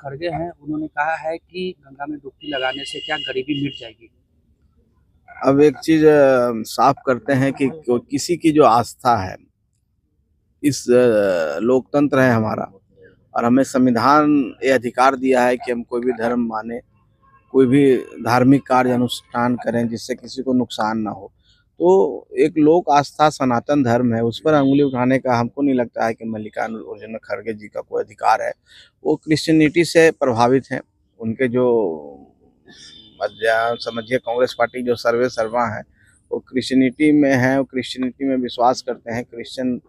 खड़गे हैं, उन्होंने कहा है कि गंगा में डुबकी लगाने से क्या गरीबी मिट जाएगी। अब एक चीज साफ करते हैं कि किसी की जो आस्था है, इस लोकतंत्र है हमारा, और हमें संविधान ये अधिकार दिया है कि हम कोई भी धर्म माने, कोई भी धार्मिक कार्य अनुष्ठान करें जिससे किसी को नुकसान ना हो। तो एक लोक आस्था सनातन धर्म है, उस पर अंगुली उठाने का हमको नहीं लगता है कि मल्लिकार्जुन खड़गे जी का कोई अधिकार है। वो क्रिश्चियनिटी से प्रभावित हैं। उनके जो समझिए कांग्रेस पार्टी जो सर्वे सर्वा है, वो क्रिश्चियनिटी में है, वो क्रिश्चियनिटी में विश्वास करते हैं, क्रिश्चियन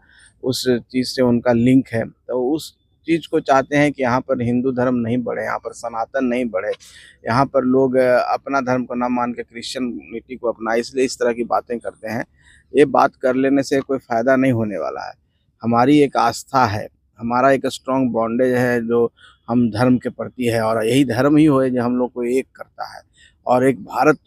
उस चीज़ से उनका लिंक है। तो उस चीज़ को चाहते हैं कि यहाँ पर हिंदू धर्म नहीं बढ़े, यहाँ पर सनातन नहीं बढ़े, यहाँ पर लोग अपना धर्म को ना मान के क्रिश्चियनिटी को अपनाए, इसलिए इस तरह की बातें करते हैं। ये बात कर लेने से कोई फ़ायदा नहीं होने वाला है। हमारी एक आस्था है, हमारा एक स्ट्रॉन्ग बॉन्डेज है जो हम धर्म के प्रति है, और यही धर्म ही हो जो हम लोग को एक करता है, और एक भारत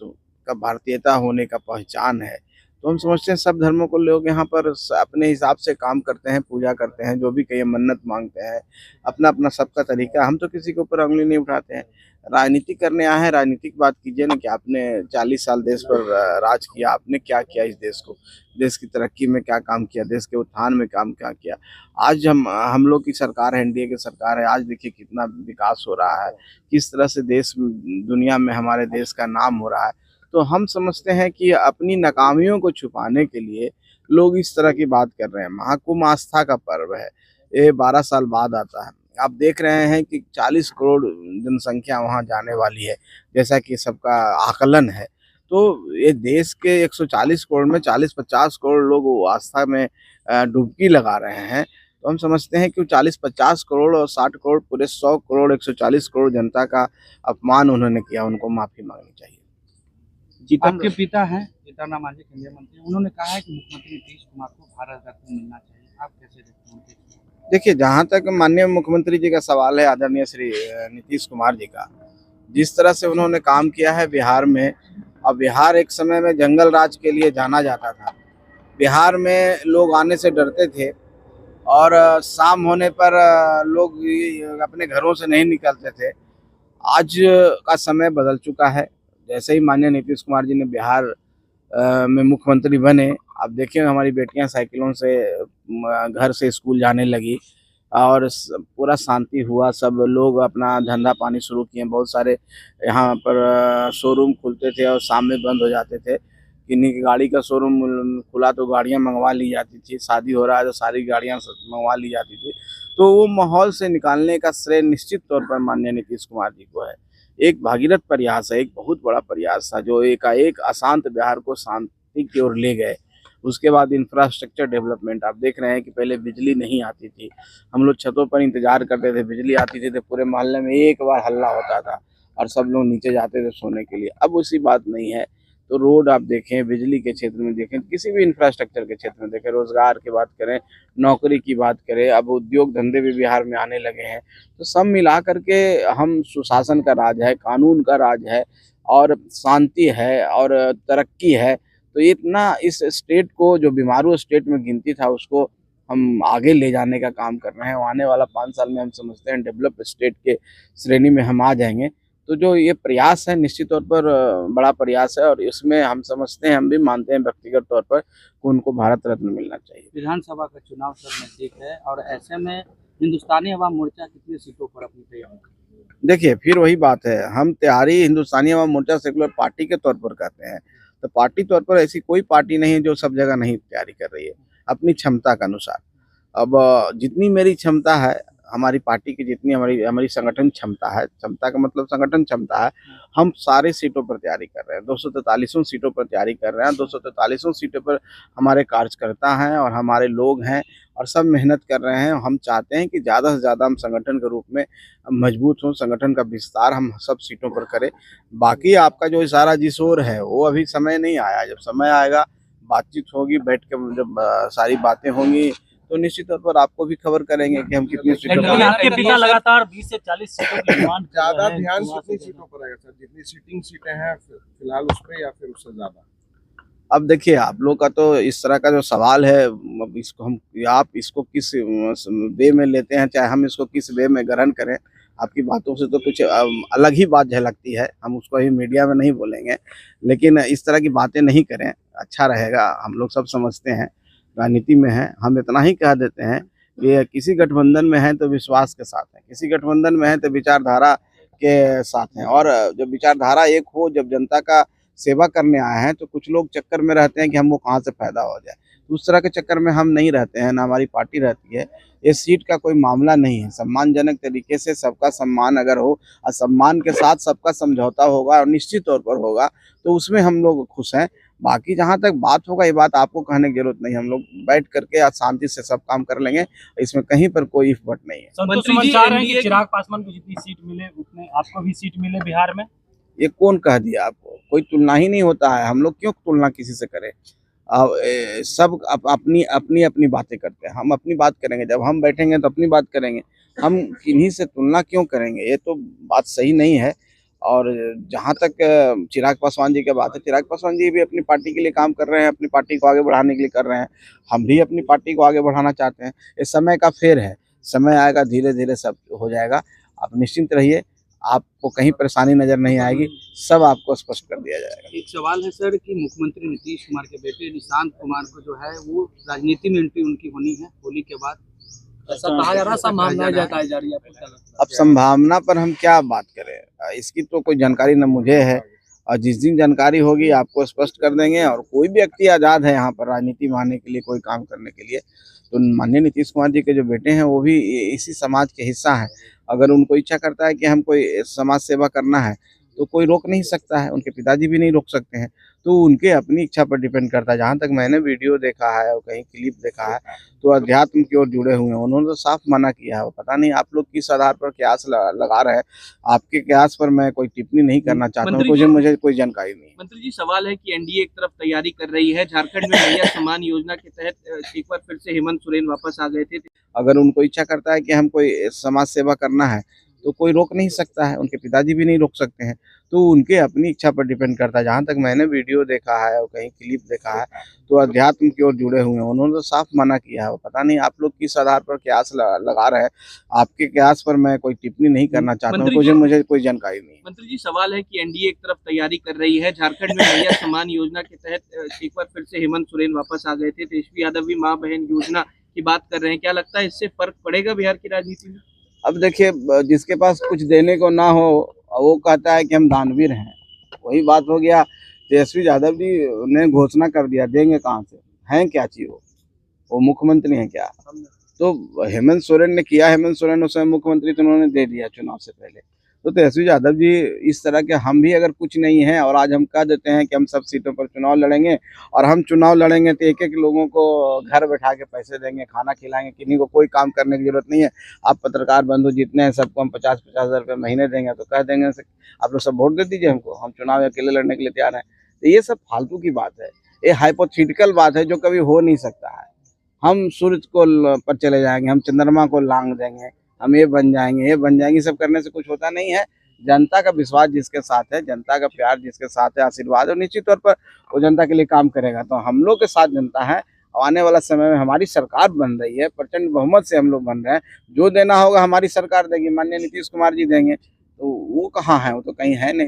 का भारतीयता होने का पहचान है। तो हम समझते हैं सब धर्मों को लोग यहाँ पर अपने हिसाब से काम करते हैं, पूजा करते हैं, जो भी कहीं मन्नत मांगते हैं, अपना अपना सबका तरीका। हम तो किसी के ऊपर उंगली नहीं उठाते हैं। राजनीति करने आए हैं, राजनीतिक बात कीजिए ना कि आपने 40 साल देश पर राज किया, आपने क्या किया इस देश को, देश की तरक्की में क्या काम किया, देश के उत्थान में काम क्या किया। आज हम लोग की सरकार है, एनडीए की सरकार है, आज देखिए कितना विकास हो रहा है, किस तरह से देश दुनिया में हमारे देश का नाम हो रहा है। तो हम समझते हैं कि अपनी नाकामियों को छुपाने के लिए लोग इस तरह की बात कर रहे हैं। महाकुंभ आस्था का पर्व है, ये 12 साल बाद आता है। आप देख रहे हैं कि 40 करोड़ जनसंख्या वहाँ जाने वाली है, जैसा कि सबका आकलन है। तो ये देश के 140 करोड़ में 40-50 करोड़ लोग वो आस्था में डुबकी लगा रहे हैं। तो हम समझते हैं कि 40-50 करोड़ और 60 करोड़ पूरे 100 करोड़ 140 करोड़ जनता का अपमान उन्होंने किया, उनको माफ़ी मांगनी चाहिए। आपके पिता हैं जीतन राम मांझी, केंद्रीय मंत्री, उन्होंने कहा है कि मुख्यमंत्री नीतीश कुमार को भारत रत्न मिलना चाहिए। आप कैसे देखते हैं? देखिए, जहाँ तक माननीय मुख्यमंत्री जी का सवाल है, आदरणीय श्री नीतीश कुमार जी का, जिस तरह से उन्होंने काम किया है बिहार में, और बिहार एक समय में जंगल राज के लिए जाना जाता था। बिहार में लोग आने से डरते थे, और शाम होने पर लोग अपने घरों से नहीं निकलते थे। आज का समय बदल चुका है। जैसे ही माननीय नीतीश कुमार जी ने बिहार में मुख्यमंत्री बने, आप देखिए हमारी बेटियां साइकिलों से घर से स्कूल जाने लगी, और पूरा शांति हुआ, सब लोग अपना धंधा पानी शुरू किए। बहुत सारे यहाँ पर शोरूम खुलते थे और शाम में बंद हो जाते थे। किन्हीं की गाड़ी का शोरूम खुला तो गाड़ियाँ मंगवा ली जाती थी, शादी हो रहा है तो सारी गाड़ियाँ मंगवा ली जाती थी। तो वो माहौल से निकालने का श्रेय निश्चित तौर पर माननीय नीतीश कुमार जी को है। एक भागीरथ प्रयास है, एक बहुत बड़ा प्रयास था जो एकाएक अशांत बिहार को शांति की ओर ले गए। उसके बाद इंफ्रास्ट्रक्चर डेवलपमेंट, आप देख रहे हैं कि पहले बिजली नहीं आती थी, हम लोग छतों पर इंतजार करते थे, बिजली आती थी तो पूरे मोहल्ले में एक बार हल्ला होता था और सब लोग नीचे जाते थे सोने के लिए। अब उसी बात नहीं है। तो रोड आप देखें, बिजली के क्षेत्र में देखें, किसी भी इंफ्रास्ट्रक्चर के क्षेत्र में देखें, रोजगार की बात करें, नौकरी की बात करें, अब उद्योग धंधे भी बिहार में आने लगे हैं। तो सब मिला करके हम सुशासन का राज है, कानून का राज है, और शांति है और तरक्की है। तो इतना इस स्टेट को, जो बीमारू स्टेट में गिनती था, उसको हम आगे ले जाने का काम कर रहे हैं। आने वाला 5 साल में हम समझते हैं डेवलप स्टेट के श्रेणी में हम आ जाएंगे। तो जो ये प्रयास है निश्चित तौर पर बड़ा प्रयास है, और इसमें हम समझते हैं, हम भी मानते हैं व्यक्तिगत तौर पर कि उनको भारत रत्न मिलना चाहिए। विधानसभा का चुनाव सब नजदीक है और ऐसे में हिंदुस्तानी अवाम मोर्चा कितनी सीटों पर अपनी तैयारी? देखिए, फिर वही बात है, हम तैयारी हिंदुस्तानी अवाम मोर्चा सेकुलर पार्टी के तौर पर करते हैं। तो पार्टी तौर पर ऐसी कोई पार्टी नहीं है जो सब जगह नहीं तैयारी कर रही है, अपनी क्षमता के अनुसार। अब जितनी मेरी क्षमता है, हमारी पार्टी की जितनी हमारी हमारी संगठन क्षमता है, क्षमता का मतलब संगठन क्षमता है, हम सारे सीटों पर तैयारी कर रहे हैं। 243 सीटों पर तैयारी कर रहे हैं। 243 सीटों पर हमारे कार्यकर्ता हैं और हमारे लोग हैं, और सब मेहनत कर रहे हैं। हम चाहते हैं कि ज़्यादा से ज़्यादा हम संगठन के रूप में मजबूत हों, संगठन का विस्तार हम सब सीटों पर करें। बाकी आपका जो इशारा जिस ओर है, वो अभी समय नहीं आया। जब समय आएगा, बातचीत होगी, बैठ के जब सारी बातें होंगी, तो निश्चित तौर पर आपको भी खबर करेंगे कि हम कितनी सीटों पर। आपके पिता लगातार 20 से 40 सीटों की डिमांड ज्यादा ध्यान कितनी सीटों पर रहेगा सर? जितनी सीटिंग सीटें हैं फिलहाल उस पर, या फिर उससे ज्यादा? अब देखिए, आप लोग का तो इस तरह का जो सवाल है, अब इसको हम, आप इसको किस वे में लेते हैं, चाहे हम इसको किस वे में ग्रहण करें, आपकी बातों से तो कुछ अलग ही बात झलकती है, हम उसको अभी मीडिया में नहीं बोलेंगे, लेकिन इस तरह की बातें नहीं करें, अच्छा रहेगा। हम लोग सब समझते हैं, राजनीति में हैं, हम इतना ही कह देते हैं कि किसी गठबंधन में हैं तो विश्वास के साथ हैं, किसी गठबंधन में हैं तो विचारधारा के साथ हैं, और जब विचारधारा एक हो, जब जनता का सेवा करने आए हैं, तो कुछ लोग चक्कर में रहते हैं कि हमको कहाँ से फायदा हो जाए। तो उस तरह के चक्कर में हम नहीं रहते हैं, ना हमारी पार्टी रहती है। ये सीट का कोई मामला नहीं है, सम्मानजनक तरीके से सबका सम्मान अगर हो और सम्मान के साथ सबका समझौता होगा और निश्चित तौर पर होगा, तो उसमें हम लोग खुश हैं। बाकी जहाँ तक बात होगा, ये बात आपको कहने की जरूरत नहीं, हम लोग बैठ करके आज शांति से सब काम कर लेंगे, इसमें कहीं पर कोई इफ बट नहीं है। संतोष सुमन चाह रहे हैं कि चिराग पासवान को जितनी सीट मिले उतने आपको भी सीट मिले बिहार में। ये कौन कह दिया आपको? कोई तुलना ही नहीं होता है, हम लोग क्यों तुलना किसी से करें? अब सब अपनी अपनी अपनी बातें करते हैं, हम अपनी बात करेंगे, जब हम बैठेंगे तो अपनी बात करेंगे, हम किन्हीं से तुलना क्यों करेंगे? ये तो बात सही नहीं है। और जहाँ तक चिराग पासवान जी की बात है, चिराग पासवान जी भी अपनी पार्टी के लिए काम कर रहे हैं, अपनी पार्टी को आगे बढ़ाने के लिए कर रहे हैं, हम भी अपनी पार्टी को आगे बढ़ाना चाहते हैं। ये समय का फेर है, समय आएगा, धीरे धीरे सब हो जाएगा, आप निश्चिंत रहिए, आपको कहीं परेशानी नजर नहीं आएगी, सब आपको स्पष्ट कर दिया जाएगा। एक सवाल है सर कि मुख्यमंत्री नीतीश कुमार के बेटे निशांत कुमार को जो है वो राजनीति में एंट्री उनकी होनी है होली के बाद, ऐसा कहा जा रहा है, संभावना जताई जा रही है, आपको क्या लगता है? अब संभावना पर हम क्या बात करें, इसकी तो कोई जानकारी न मुझे है, और जिस दिन जानकारी होगी आपको स्पष्ट कर देंगे। और कोई भी व्यक्ति आज़ाद है यहाँ पर राजनीति में आने के लिए, कोई काम करने के लिए। तो माननीय नीतीश कुमार जी के जो बेटे हैं वो भी इसी समाज के हिस्सा हैं, अगर उनको इच्छा करता है कि हम कोई समाज सेवा करना है तो कोई रोक नहीं सकता है, उनके पिताजी भी नहीं रोक सकते हैं, तो उनके अपनी इच्छा पर डिपेंड करता है। जहाँ तक मैंने वीडियो देखा है और कहीं क्लिप देखा है, तो अध्यात्म की ओर जुड़े हुए हैं, उन्होंने तो साफ मना किया है। पता नहीं आप लोग किस आधार पर कयास लगा रहे हैं, आपके कयास पर मैं कोई टिप्पणी नहीं करना चाहता हूँ, मुझे कोई जानकारी नहीं है। मंत्री जी, सवाल है कि एनडीए एक तरफ तैयारी कर रही है, झारखंड में भैया सम्मान योजना के तहत एक बार फिर से हेमंत सोरेन वापस आ गए थे। अगर उनको इच्छा करता है कि हम कोई समाज सेवा करना है तो कोई रोक नहीं सकता है, उनके पिताजी भी नहीं रोक सकते हैं, तो उनके अपनी इच्छा पर डिपेंड करता है। जहाँ तक मैंने वीडियो देखा है और कहीं क्लिप देखा है, तो अध्यात्म की ओर जुड़े हुए हैं, उन्होंने तो साफ मना किया है। पता नहीं आप लोग किस आधार पर कयास लगा रहे हैं, आपके कयास पर मैं कोई टिप्पणी नहीं करना चाहता हूँ, मुझे कोई जानकारी नहीं है। मंत्री जी, सवाल है कि एनडीए एक तरफ तैयारी कर रही है, झारखंड में भैया सम्मान योजना के तहत एक बार फिर से हेमंत सोरेन वापस आ गए थे, तेजस्वी यादव भी माँ बहन योजना की बात कर रहे हैं, क्या लगता है इससे फर्क पड़ेगा बिहार की राजनीति में? अब देखिए, जिसके पास कुछ देने को ना हो वो कहता है कि हम दानवीर हैं, वही बात हो गया। तेजस्वी यादव जी ने घोषणा कर दिया, देंगे कहाँ से, हैं क्या चीज वो मुख्यमंत्री हैं क्या? तो हेमंत सोरेन ने किया, हेमंत सोरेन उस समय मुख्यमंत्री, तो उन्होंने दे दिया चुनाव से पहले। तो तेजस्वी यादव जी इस तरह के, हम भी अगर कुछ नहीं है और आज हम कह देते हैं कि हम सब सीटों पर चुनाव लड़ेंगे, और हम चुनाव लड़ेंगे तो एक एक लोगों को घर बैठा के पैसे देंगे, खाना खिलाएंगे, किन्हीं को कोई काम करने की जरूरत नहीं है। आप पत्रकार बंधु जितने हैं सबको हम 50-50 हज़ार रुपये महीने देंगे, तो कह देंगे आप लोग सब वोट दे दीजिए हमको, हम चुनाव अकेले लड़ने के लिए तैयार हैं। तो ये सब फालतू की बात है, ये हाइपोथेटिकल बात है जो कभी हो नहीं सकता है। हम सूरज को पर चले जाएंगे, हम चंद्रमा को लांग देंगे, हम ये बन जाएंगे, ये बन जाएंगे, सब करने से कुछ होता नहीं है। जनता का विश्वास जिसके साथ है, जनता का प्यार जिसके साथ है, आशीर्वाद, और निश्चित तौर पर वो जनता के लिए काम करेगा। तो हम लोग के साथ जनता है, आने वाला समय में हमारी सरकार बन रही है, प्रचंड बहुमत से हम लोग बन रहे हैं, जो देना होगा हमारी सरकार देगी, माननीय नीतीश कुमार जी देंगे। तो वो कहाँ है, वो तो कहीं है नहीं।